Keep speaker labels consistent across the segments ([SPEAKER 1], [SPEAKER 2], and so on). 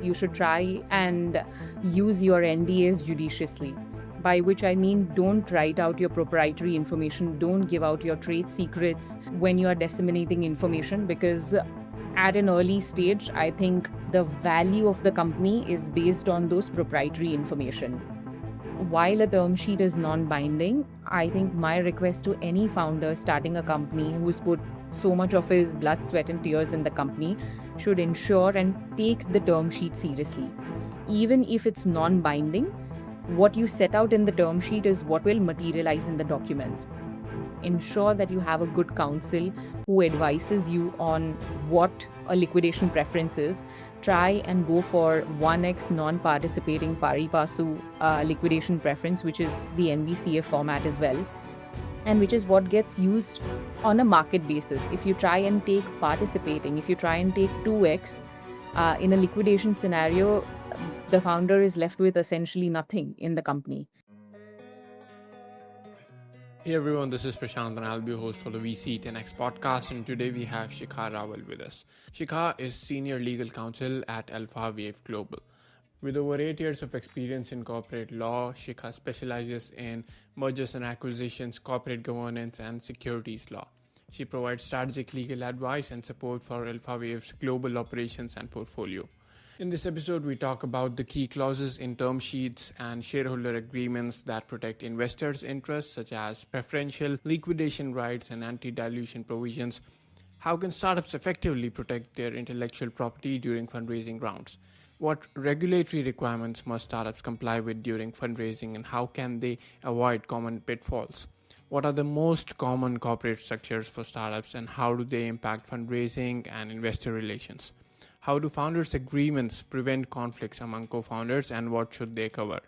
[SPEAKER 1] you should try and use your NDAs judiciously. By which I mean, don't write out your proprietary information, don't give out your trade secrets when you are disseminating information, because at an early stage, I think the value of the company is based on those proprietary information. While a term sheet is non-binding, I think my request to any founder starting a company who's put so much of his blood, sweat, and tears in the company should ensure and take the term sheet seriously. Even if it's non-binding, what you set out in the term sheet is what will materialize in the documents. Ensure that you have a good counsel who advises you on what a liquidation preference is. Try and go for 1x non-participating pari passu liquidation preference, which is the NVCF format as well, and which is what gets used on a market basis. If you try and take participating, if you try and take 2x in a liquidation scenario, the founder is left with essentially nothing in the company.
[SPEAKER 2] Hey everyone, this is Prashant and I'll be your host for the VC10x podcast, and today we have Shikha Rawal with us. Shikha is Senior Legal Counsel at Alpha Wave Global. With over 8 years of experience in corporate law, Shikha specializes in mergers and acquisitions, corporate governance, and securities law. She provides strategic legal advice and support for Alpha Wave's global operations and portfolio. In this episode, we talk about the key clauses in term sheets and shareholder agreements that protect investors' interests, such as preferential, liquidation rights, and anti-dilution provisions. How can startups effectively protect their intellectual property during fundraising rounds? What regulatory requirements must startups comply with during fundraising, and how can they avoid common pitfalls? What are the most common corporate structures for startups, and how do they impact fundraising and investor relations? How do founders' agreements prevent conflicts among co-founders, and what should they cover?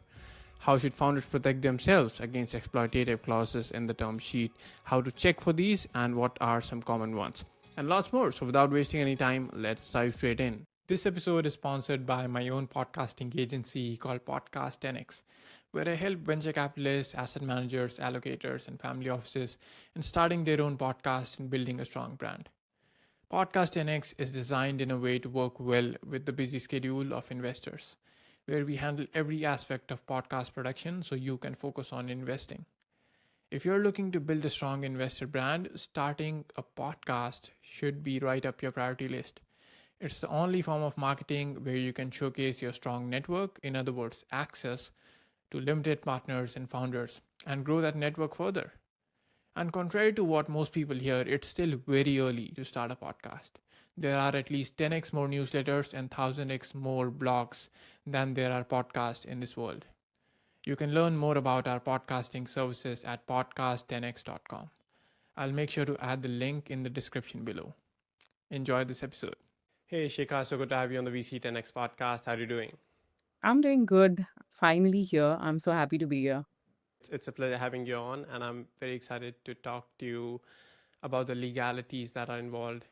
[SPEAKER 2] How should founders protect themselves against exploitative clauses in the term sheet? How to check for these, and what are some common ones? And lots more. So without wasting any time, let's dive straight in. This episode is sponsored by my own podcasting agency called Legal10x, where I help venture capitalists, asset managers, allocators, and family offices in starting their own podcast and building a strong brand. Legal10x is designed in a way to work well with the busy schedule of investors, where we handle every aspect of podcast production so you can focus on investing. If you're looking to build a strong investor brand, starting a podcast should be right up your priority list. It's the only form of marketing where you can showcase your strong network, in other words, access to limited partners and founders, and grow that network further. And contrary to what most people hear, it's still very early to start a podcast. There are at least 10x more newsletters and 1000x more blogs than there are podcasts in this world. You can learn more about our podcasting services at podcast10x.com. I'll make sure to add the link in the description below. Enjoy this episode. Hey Shikha, so good to have you on the VC10x podcast. How are you doing?
[SPEAKER 1] I'm doing good. Finally here. I'm so happy to be here.
[SPEAKER 2] It's a pleasure having you on, and I'm very excited to talk to you about the legalities that are involved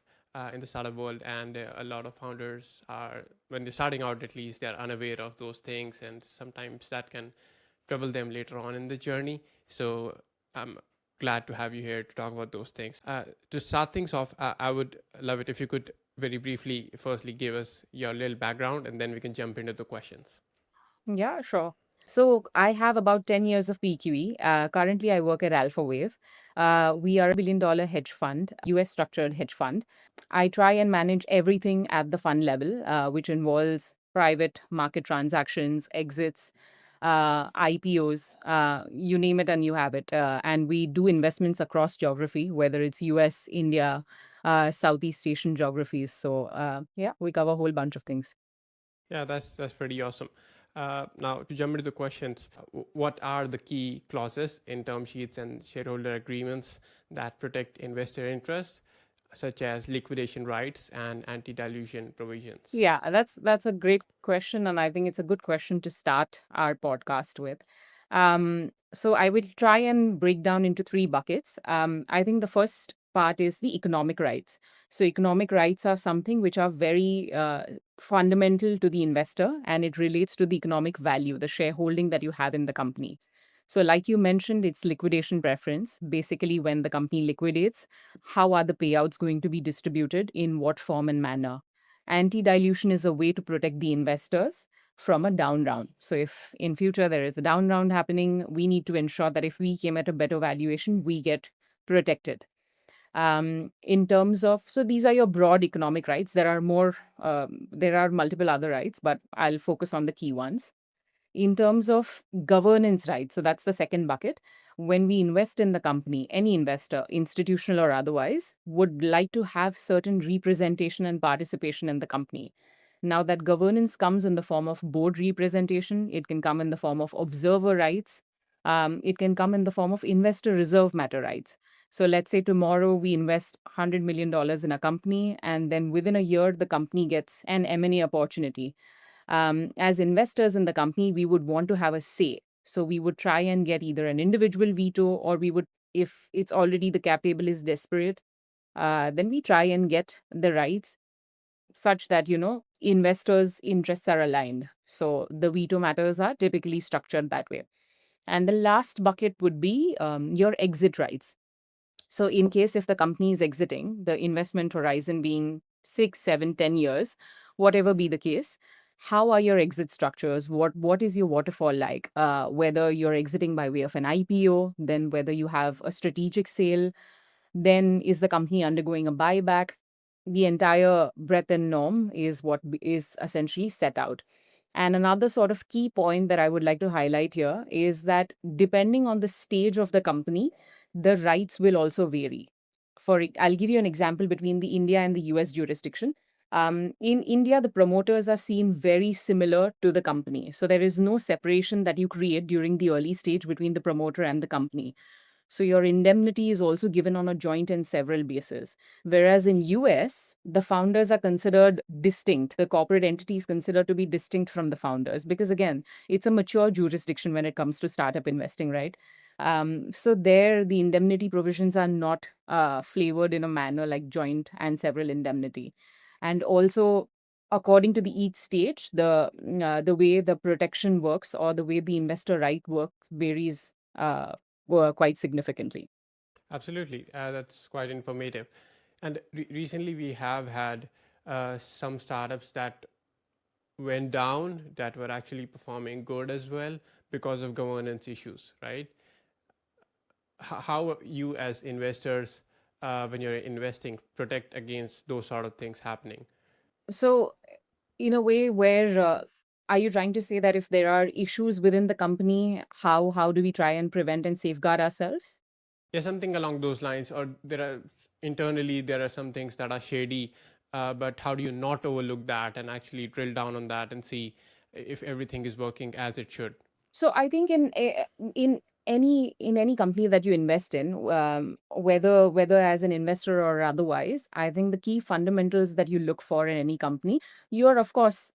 [SPEAKER 2] in the startup world. And a lot of founders are, when they're starting out at least, they're unaware of those things, and sometimes that can trouble them later on in the journey. So I'm glad to have you here to talk about those things. To start things off, I would love it if you could very briefly firstly give us your little background, and then we can jump into the questions.
[SPEAKER 1] Yeah, sure. So I have about 10 years of PQE. Currently, I work at Alpha Wave. We are a $1 billion hedge fund, US structured hedge fund. I try and manage everything at the fund level, which involves private market transactions, exits, IPOs, you name it and you have it. And we do investments across geography, whether it's US, India, Southeast Asian geographies. So yeah, we cover a whole bunch of things.
[SPEAKER 2] Yeah, that's pretty awesome. Now, to jump into the questions, what are the key clauses in term sheets and shareholder agreements that protect investor interests, such as liquidation rights and anti-dilution provisions?
[SPEAKER 1] Yeah, that's a great question, and I think it's a good question to start our podcast with. So I will try and break down into three buckets. I think the first part is the economic rights. So economic rights are something which are very fundamental to the investor, and it relates to the economic value, the shareholding that you have in the company. So, like you mentioned, it's liquidation preference. Basically, when the company liquidates, how are the payouts going to be distributed, in what form and manner? Anti-dilution is a way to protect the investors from a down round. So if in future there is a down round happening, we need to ensure that if we came at a better valuation, we get protected. In terms of, so these are your broad economic rights. There are more, there are multiple other rights, but I'll focus on the key ones. In terms of governance rights, so that's the second bucket. When we invest in the company, any investor, institutional or otherwise, would like to have certain representation and participation in the company. Now, that governance comes in the form of board representation, it can come in the form of observer rights, it can come in the form of investor reserve matter rights. So, let's say tomorrow we invest $100 million in a company, and then within a year, the company gets an M&A opportunity. As investors in the company, we would want to have a say. So we would try and get either an individual veto, or we would, if it's already the cap table is desperate, then we try and get the rights such that, investors' interests are aligned. So the veto matters are typically structured that way. And the last bucket would be your exit rights. So in case if the company is exiting, the investment horizon being 6, 7, 10 years, whatever be the case, how are your exit structures? What is your waterfall like? Whether you're exiting by way of an IPO, then whether you have a strategic sale, then is the company undergoing a buyback? The entire breadth and norm is what is essentially set out. And another sort of key point that I would like to highlight here is that depending on the stage of the company, the rights will also vary. I'll give you an example between the India and the US jurisdiction. In India, the promoters are seen very similar to the company. So there is no separation that you create during the early stage between the promoter and the company. So your indemnity is also given on a joint and several basis. Whereas in US, the founders are considered distinct. The corporate entity is considered to be distinct from the founders because, again, it's a mature jurisdiction when it comes to startup investing, right? So there, the indemnity provisions are not flavored in a manner like joint and several indemnity. And also, according to the each stage, the way the protection works or the way the investor right works varies quite significantly.
[SPEAKER 2] Absolutely. That's quite informative. And recently, we have had some startups that went down that were actually performing good as well because of governance issues, right? How you, as investors, when you're investing, protect against those sort of things happening?
[SPEAKER 1] So, in a way, where are you trying to say that if there are issues within the company, how do we try and prevent and safeguard ourselves?
[SPEAKER 2] Yeah, something along those lines. Or there are internally there are some things that are shady, but how do you not overlook that and actually drill down on that and see if everything is working as it should?
[SPEAKER 1] So I think in any company that you invest in, whether as an investor or otherwise, I think the key fundamentals that you look for in any company, you are of course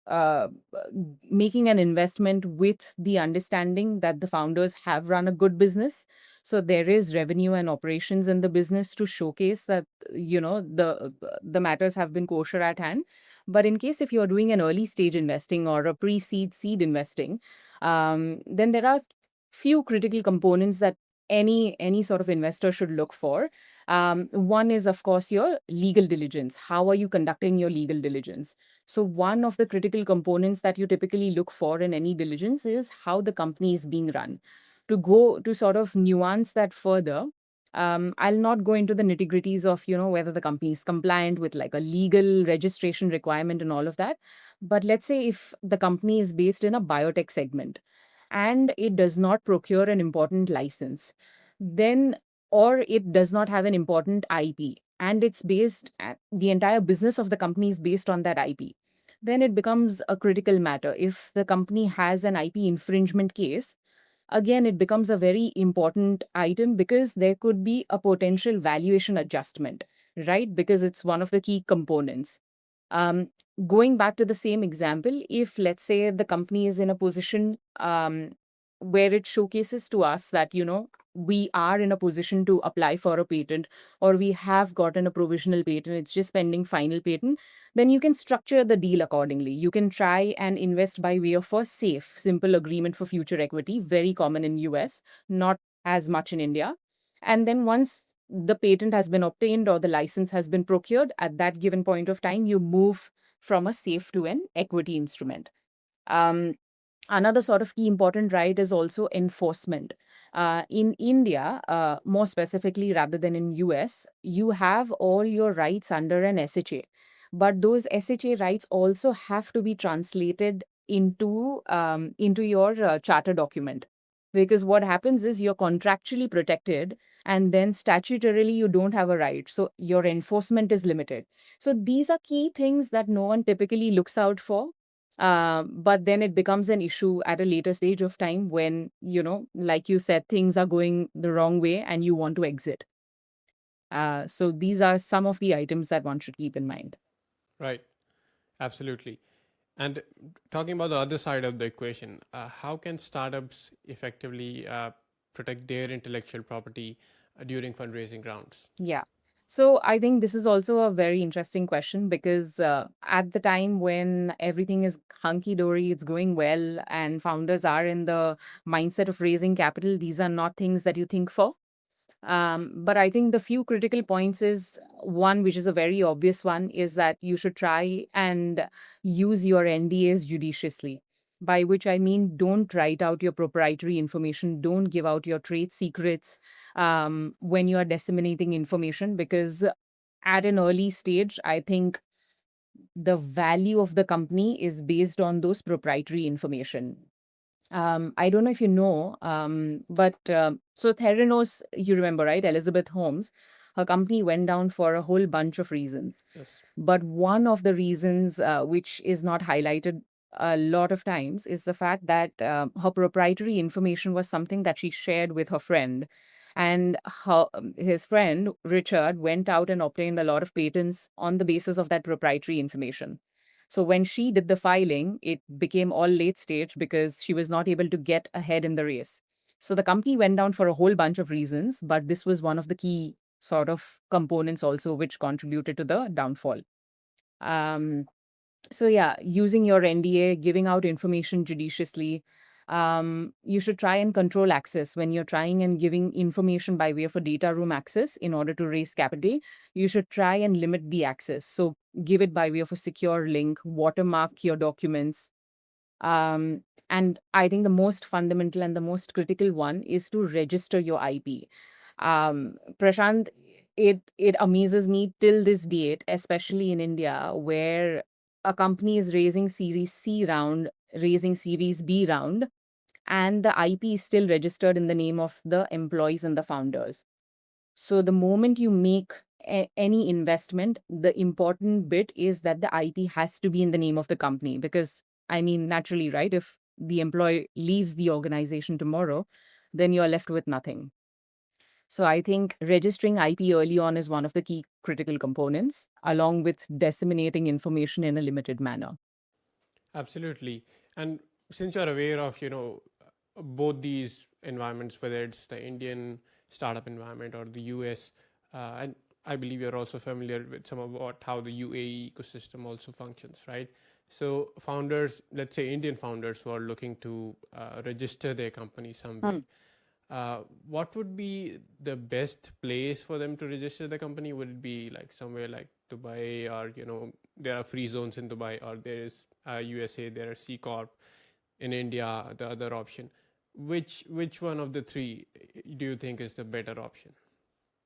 [SPEAKER 1] making an investment with the understanding that the founders have run a good business. So there is revenue and operations in the business to showcase that the matters have been kosher at hand. But in case if you are doing an early stage investing or a pre-seed seed investing, then there are few critical components that any sort of investor should look for. One is, of course, your legal diligence. How are you conducting your legal diligence? So one of the critical components that you typically look for in any diligence is how the company is being run. To go to sort of nuance that further, I'll not go into the nitty gritties of whether the company is compliant with like a legal registration requirement and all of that. But let's say if the company is based in a biotech segment and it does not procure an important license, then, or it does not have an important IP, and it's based, the entire business of the company is based on that IP, then it becomes a critical matter. If the company has an IP infringement case, again, it becomes a very important item because there could be a potential valuation adjustment, right? Because it's one of the key components. Um, Going back to the same example, if let's say the company is in a position where it showcases to us that, we are in a position to apply for a patent, or we have gotten a provisional patent, it's just pending final patent, then you can structure the deal accordingly. You can try and invest by way of a safe, simple agreement for future equity, very common in US, not as much in India. And then once the patent has been obtained or the license has been procured, at that given point of time, you move from a safe to an equity instrument. Um, Another sort of key important right is also enforcement. In India, more specifically rather than in US, you have all your rights under an SHA, but those SHA rights also have to be translated into your charter document. Because what happens is you're contractually protected, and then statutorily you don't have a right, so your enforcement is limited. So these are key things that no one typically looks out for, but then it becomes an issue at a later stage of time when, like you said, things are going the wrong way and you want to exit. So these are some of the items that one should keep in mind.
[SPEAKER 2] Right. Absolutely. And talking about the other side of the equation, how can startups effectively protect their intellectual property during fundraising rounds?
[SPEAKER 1] Yeah. So I think this is also a very interesting question because at the time when everything is hunky dory, it's going well, and founders are in the mindset of raising capital, these are not things that you think for. But I think the few critical points is one, which is a very obvious one, is that you should try and use your NDAs judiciously. By which I mean, don't write out your proprietary information, don't give out your trade secrets when you are disseminating information, because at an early stage, I think the value of the company is based on those proprietary information. I don't know if you know, but so Theranos, you remember, right? Elizabeth Holmes, her company went down for a whole bunch of reasons.
[SPEAKER 2] Yes.
[SPEAKER 1] But one of the reasons, which is not highlighted a lot of times, is the fact that her proprietary information was something that she shared with her friend. And his friend, Richard, went out and obtained a lot of patents on the basis of that proprietary information. So when she did the filing, it became all late stage because she was not able to get ahead in the race. So the company went down for a whole bunch of reasons, but this was one of the key sort of components also which contributed to the downfall. Um, so yeah, using your NDA, giving out information judiciously. You should try and control access when you're trying and giving information by way of a data room access in order to raise capital. You should try and limit the access. So give it by way of a secure link, watermark your documents. Um, and I think the most fundamental and the most critical one is to register your IP. Prashant, it amazes me till this date, especially in India, where a company is raising Series C round, raising Series B round, and the IP is still registered in the name of the employees and the founders. So the moment you make any investment, the important bit is that the IP has to be in the name of the company. Because, I mean, naturally, right? If the employee leaves the organization tomorrow, then you're left with nothing. So I think registering IP early on is one of the key critical components, along with disseminating information in a limited manner.
[SPEAKER 2] Absolutely. And since you're aware of, both these environments, whether it's the Indian startup environment or the US, and I believe you're also familiar with some about how the UAE ecosystem also functions, right? So founders, let's say Indian founders who are looking to register their company somewhere, what would be the best place for them to register the company? Would it be like somewhere like Dubai, or there are free zones in Dubai, or there is USA, there are C Corp in India, the other option? Which one of the three do you think is the better option?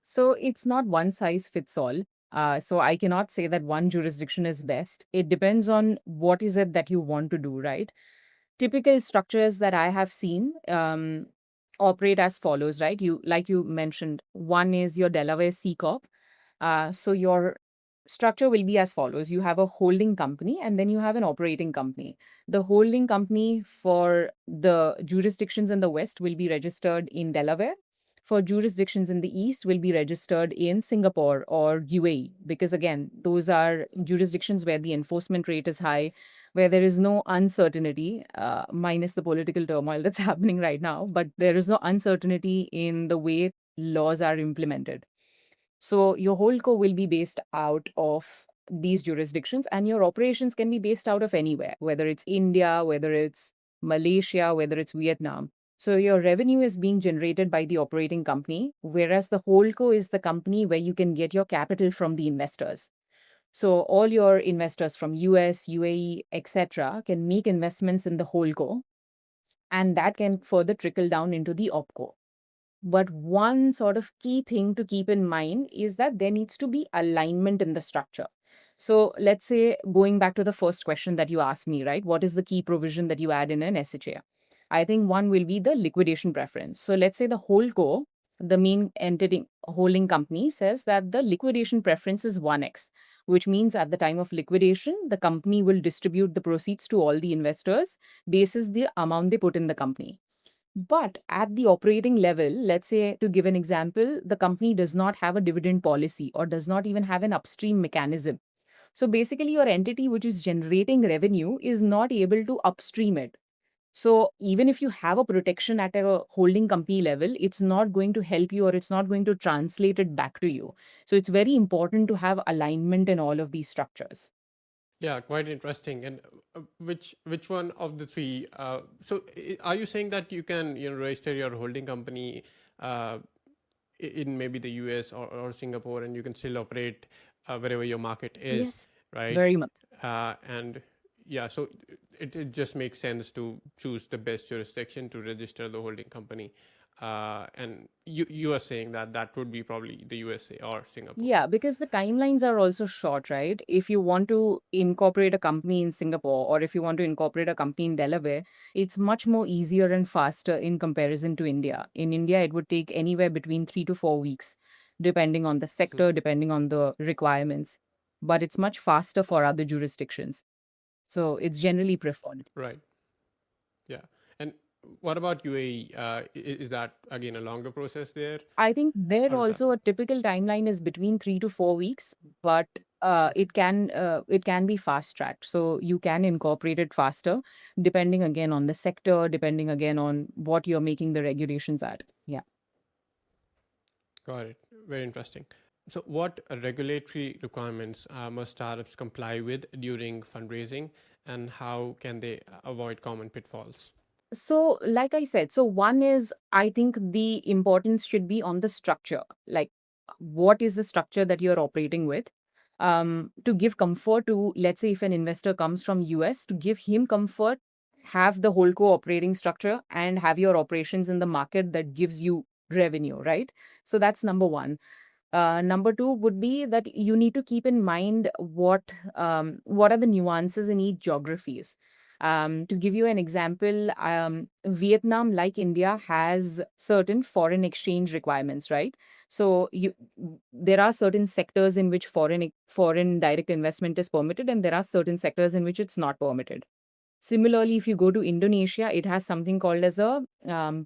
[SPEAKER 1] So it's not one size fits all. So I cannot say that one jurisdiction is best. It depends on what is it that you want to do, right? Typical structures that I have seen operate as follows, right? You, like you mentioned, one is your Delaware C Corp. So your structure will be as follows. You have a holding company and then you have an operating company. The holding company for the jurisdictions in the West will be registered in Delaware. For jurisdictions in the East will be registered in Singapore or UAE, because again, those are jurisdictions where the enforcement rate is high, where there is no uncertainty, minus the political turmoil that's happening right now, but there is no uncertainty in the way laws are implemented. So your holdco will be based out of these jurisdictions, and your operations can be based out of anywhere, whether it's India, whether it's Malaysia, whether it's Vietnam. So your revenue is being generated by the operating company, whereas the holdco is the company where you can get your capital from the investors. So all your investors from US, UAE, etc., can make investments in the holdco, and that can further trickle down into the opco. But one sort of key thing to keep in mind is that there needs to be alignment in the structure. So let's say, going back to the first question that you asked me, right? What is the key provision that you add in an SHA? I think one will be the liquidation preference. So let's say the holdco, the main entity holding company, says that the liquidation preference is 1x, which means at the time of liquidation, the company will distribute the proceeds to all the investors basis the amount they put in the company. But at the operating level, let's say, to give an example, the company does not have a dividend policy or does not even have an upstream mechanism. So basically, your entity which is generating revenue is not able to upstream it. So even if you have a protection at a holding company level, it's not going to help you or it's not going to translate it back to you. So it's very important to have alignment in all of these structures.
[SPEAKER 2] Yeah, quite interesting. And which one of the three? Are you saying that you can register your holding company uh, in maybe the US or Singapore, and you can still operate wherever your market is,
[SPEAKER 1] Yes,
[SPEAKER 2] right?
[SPEAKER 1] very much.
[SPEAKER 2] And yeah, so it just makes sense to choose the best jurisdiction to register the holding company. And you are saying that that would be probably the USA or Singapore.
[SPEAKER 1] Yeah, because the timelines are also short, right? If you want to incorporate a company in Singapore or if you want to incorporate a company in Delaware, it's much more easier and faster in comparison to India. In India, it would take anywhere between 3 to 4 weeks, depending on the
[SPEAKER 2] Mhm.
[SPEAKER 1] sector, depending on the requirements. But it's much faster for other jurisdictions. So it's generally preferred.
[SPEAKER 2] Right. Yeah. And what about UAE? Is that again a longer process there?
[SPEAKER 1] I think there
[SPEAKER 2] How does that
[SPEAKER 1] also
[SPEAKER 2] work?
[SPEAKER 1] a typical timeline is between 3 to 4 weeks, but it can be fast tracked. So you can incorporate it faster, depending again on the sector, depending again on what you're making the regulations at. Yeah.
[SPEAKER 2] Got it. Very interesting. So, what regulatory requirements must startups comply with during fundraising, and how can they avoid common pitfalls?
[SPEAKER 1] So, like I said, so one is I think the importance should be on the structure. Like, what is the structure that you're operating with? To give comfort to, let's say, if an investor comes from US, to give him comfort, have the whole co-operating structure and have your operations in the market that gives you revenue, right? So that's number one. Number two would be that you need to keep in mind what are the nuances in each geographies. To give you an example, Vietnam, like India, has certain foreign exchange requirements, right? So there are certain sectors in which foreign direct investment is permitted, and there are certain sectors in which it's not permitted. Similarly, if you go to Indonesia, it has something called as a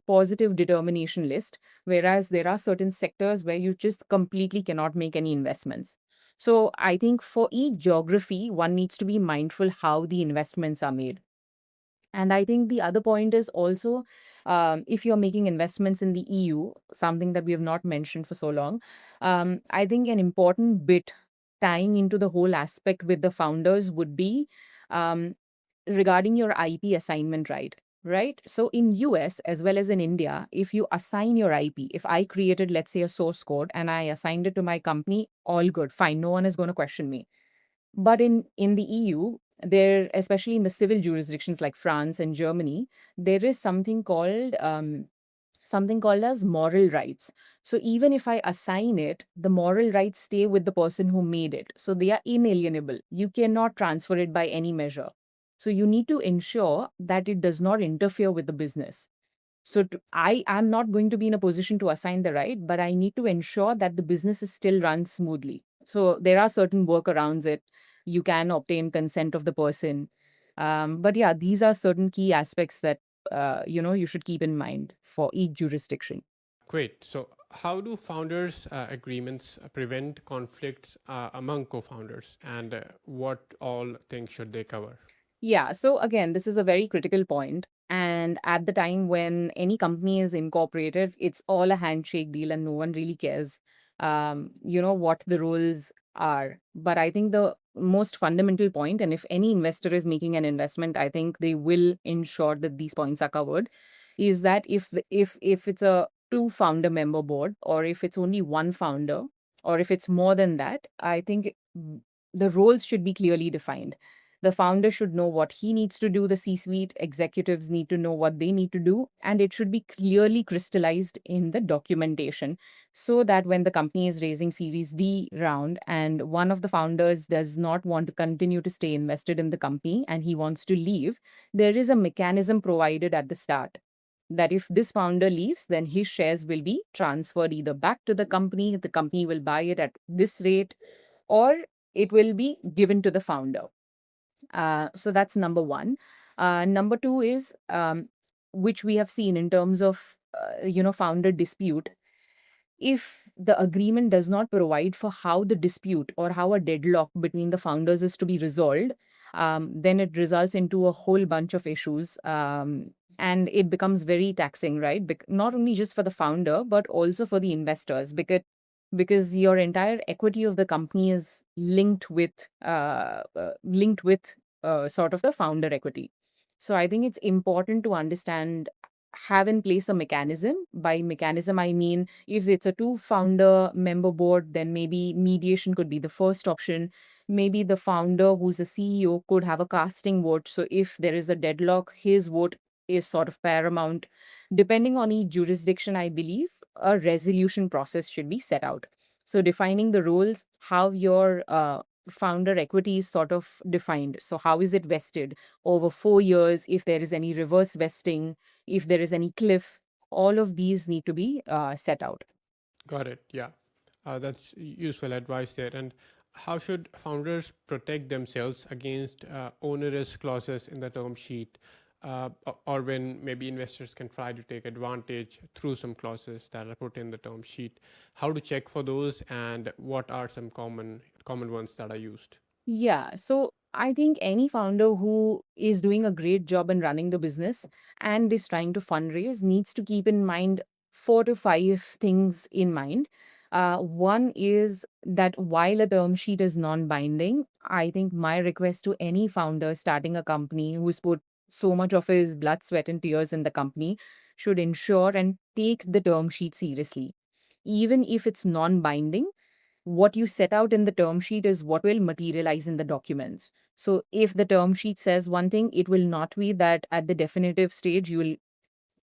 [SPEAKER 1] positive determination list, whereas there are certain sectors where you just completely cannot make any investments. So I think for each geography, one needs to be mindful how the investments are made. And I think the other point is also if you're making investments in the EU, something that we have not mentioned for so long, I think an important bit tying into the whole aspect with the founders would be um, regarding your IP assignment right. Right. So in US as well as in India, if you assign your IP, if I created, let's say, a source code and I assigned it to my company, all good, fine. No one is going to question me. But in the EU, there, especially in the civil jurisdictions like France and Germany, there is something called as moral rights. So even if I assign it, the moral rights stay with the person who made it. So they are inalienable. You cannot transfer it by any measure. So you need to ensure that it does not interfere with the business. So I am not going to be in a position to assign the right, but I need to ensure that the business is still run smoothly. So there are certain workarounds it. You can obtain consent of the person. But yeah, these are certain key aspects that you should keep in mind for each jurisdiction.
[SPEAKER 2] Great. So, how do founders' agreements prevent conflicts among co founders, and what all things should they cover?
[SPEAKER 1] Yeah. So again, this is a very critical point. And at the time when any company is incorporated, it's all a handshake deal and no one really cares, what the rules are. But I think the most fundamental point, and if any investor is making an investment, I think they will ensure that these points are covered, is that if it's a two founder member board or if it's only one founder or if it's more than that, I think the roles should be clearly defined. The founder should know what he needs to do, the C suite executives need to know what they need to do, and it should be clearly crystallized in the documentation so that when the company is raising Series D round and one of the founders does not want to continue to stay invested in the company and he wants to leave, there is a mechanism provided at the start that if this founder leaves, then his shares will be transferred either back to the company will buy it at this rate, or it will be given to the founder. So that's number one. Number two is, which we have seen in terms of, founder dispute. If the agreement does not provide for how the dispute or how a deadlock between the founders is to be resolved, then it results into a whole bunch of issues. And it becomes very taxing, right? Not only just for the founder, but also for the investors, because your entire equity of the company is linked with sort of the founder equity. So I think it's important to understand, have in place a mechanism. By mechanism, I mean if it's a two founder member board, then maybe mediation could be the first option. Maybe the founder, who's a CEO, could have a casting vote. So if there is a deadlock, his vote is sort of paramount. Depending on each jurisdiction, I believe a resolution process should be set out. So defining the roles, how your founder equity is sort of defined. So how is it vested over 4 years? If there is any reverse vesting, if there is any cliff, all of these need to be set out.
[SPEAKER 2] Got it. Yeah. That's useful advice there. And how should founders protect themselves against onerous clauses in the term sheet, or when maybe investors can try to take advantage through some clauses that are put in the term sheet? How to check for those, and what are some common ones that are used?
[SPEAKER 1] Yeah. So I think any founder who is doing a great job in running the business and is trying to fundraise needs to keep in mind four to five things in mind. One is that while a term sheet is non binding, I think my request to any founder starting a company who's put so much of his blood, sweat, and tears in the company should ensure and take the term sheet seriously. Even if it's non binding, what you set out in the term sheet is what will materialize in the documents. So if the term sheet says one thing, it will not be that at the definitive stage you will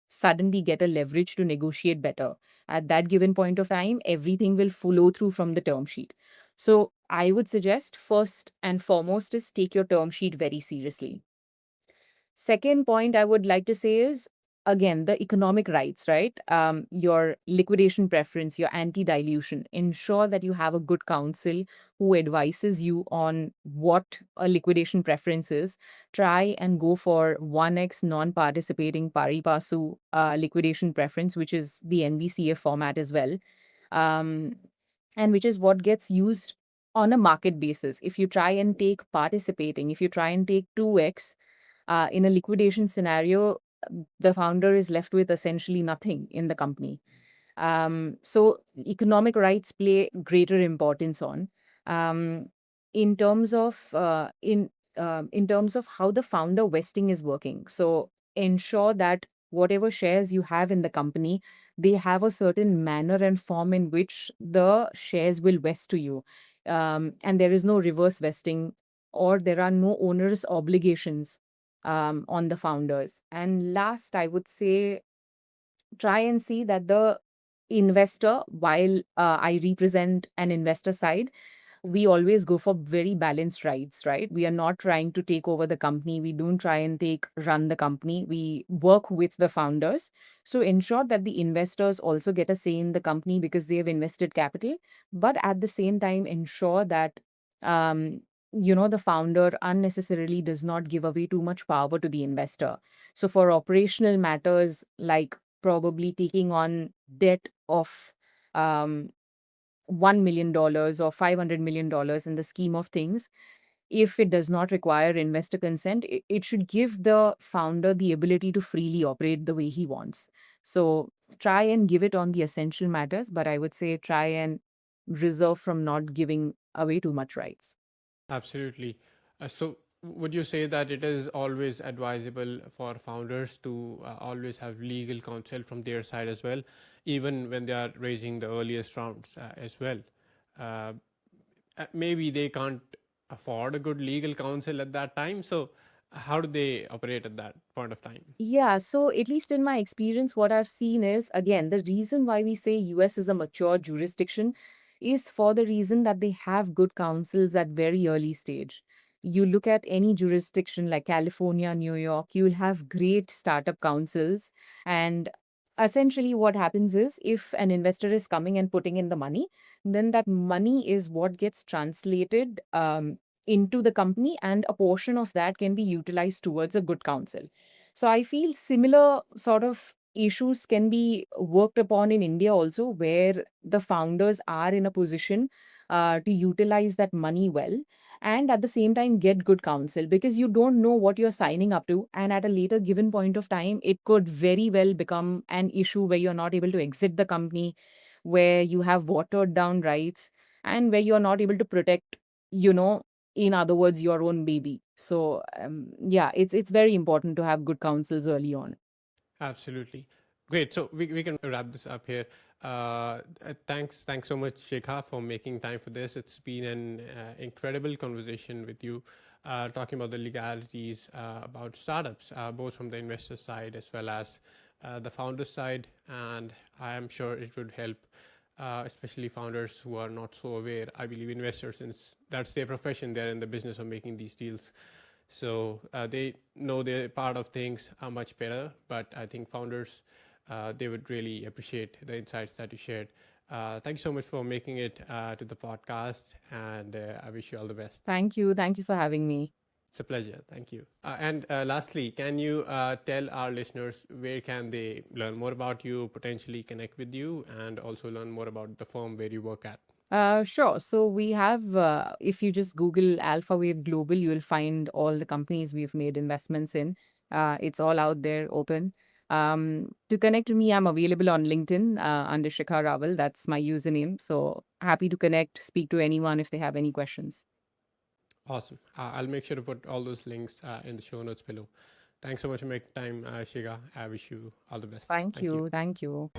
[SPEAKER 1] suddenly get a leverage to negotiate better. At that given point of time, everything will flow through from the term sheet. So I would suggest first and foremost is take your term sheet very seriously. Second point I would like to say is, again, the economic rights, right? Your liquidation preference, your anti-dilution. Ensure that you have a good counsel who advises you on what a liquidation preference is. Try and go for 1x non-participating pari passu liquidation preference, which is the NVCF format as well, um, and which is what gets used on a market basis. If you try and take participating, if you try and take 2x, in a liquidation scenario, the founder is left with essentially nothing in the company. So economic rights play greater importance on, um, in terms of in terms of how the founder vesting is working. So ensure that whatever shares you have in the company, they have a certain manner and form in which the shares will vest to you, and there is no reverse vesting, or there are no onerous obligations on the founders. And last, I would say, try and see that the investor, while I represent an investor side, we always go for very balanced rights, right? We are not trying to take over the company. We don't try and run the company. We work with the founders. So ensure that the investors also get a say in the company because they have invested capital. But at the same time, ensure that um, the founder unnecessarily does not give away too much power to the investor. So for operational matters like probably taking on debt of um, $1 million or $500 million in the scheme of things, if it does not require investor consent, it should give the founder the ability to freely operate the way he wants. So try and give it on the essential matters, but I would say try and reserve from not giving away too much rights.
[SPEAKER 2] Absolutely. So, would you say that it is always advisable for founders to always have legal counsel from their side as well, even when they are raising the earliest rounds as well? Uh, Maybe they can't afford a good legal counsel at that time. So, how do they operate at that point of time?
[SPEAKER 1] Yeah, so at least in my experience, what I've seen is again, the reason why we say US is a mature jurisdiction is for the reason that they have good counsels at very early stage. You look at any jurisdiction like California, New York, you will have great startup counsels. And essentially, what happens is if an investor is coming and putting in the money, then that money is what gets translated into the company, and a portion of that can be utilized towards a good counsel. So I feel similar sort of issues can be worked upon in India also, where the founders are in a position to utilize that money well and at the same time get good counsel, because you don't know what you're signing up to. And at a later given point of time, it could very well become an issue where you're not able to exit the company, where you have watered down rights, and where you're not able to protect, you know, in other words, your own baby. So yeah, it's very important to have good counsels early on.
[SPEAKER 2] Absolutely. Great. So we can wrap this up here. Thanks so much, Shikha, for making time for this. It's been an incredible conversation with you, talking about the legalities about startups, both from the investor side as well as the founder side. And I am sure it would help, especially founders who are not so aware. I believe investors, since that's their profession, they're in the business of making these deals. So they know their part of things are much better, but I think founders, they would really appreciate the insights that you shared. Thank you so much for making it to the podcast, and I wish you all the best.
[SPEAKER 1] Thank you. Thank you for having me.
[SPEAKER 2] It's a pleasure. Thank you. And lastly, can you tell our listeners where can they learn more about you, potentially connect with you, and also learn more about the firm where you work at?
[SPEAKER 1] Sure. So we have, if you just Google Alpha Wave Global, you will find all the companies we've made investments in. It's all out there, open. To connect to me, I'm available on LinkedIn under Shikha Rawal. That's my username. So happy to connect, speak to anyone if they have any questions.
[SPEAKER 2] Awesome. I'll make sure to put all those links in the show notes below. Thanks so much for making time, Shiga. I wish you all the best.
[SPEAKER 1] Thank
[SPEAKER 2] Thank you.
[SPEAKER 1] you. Thank you.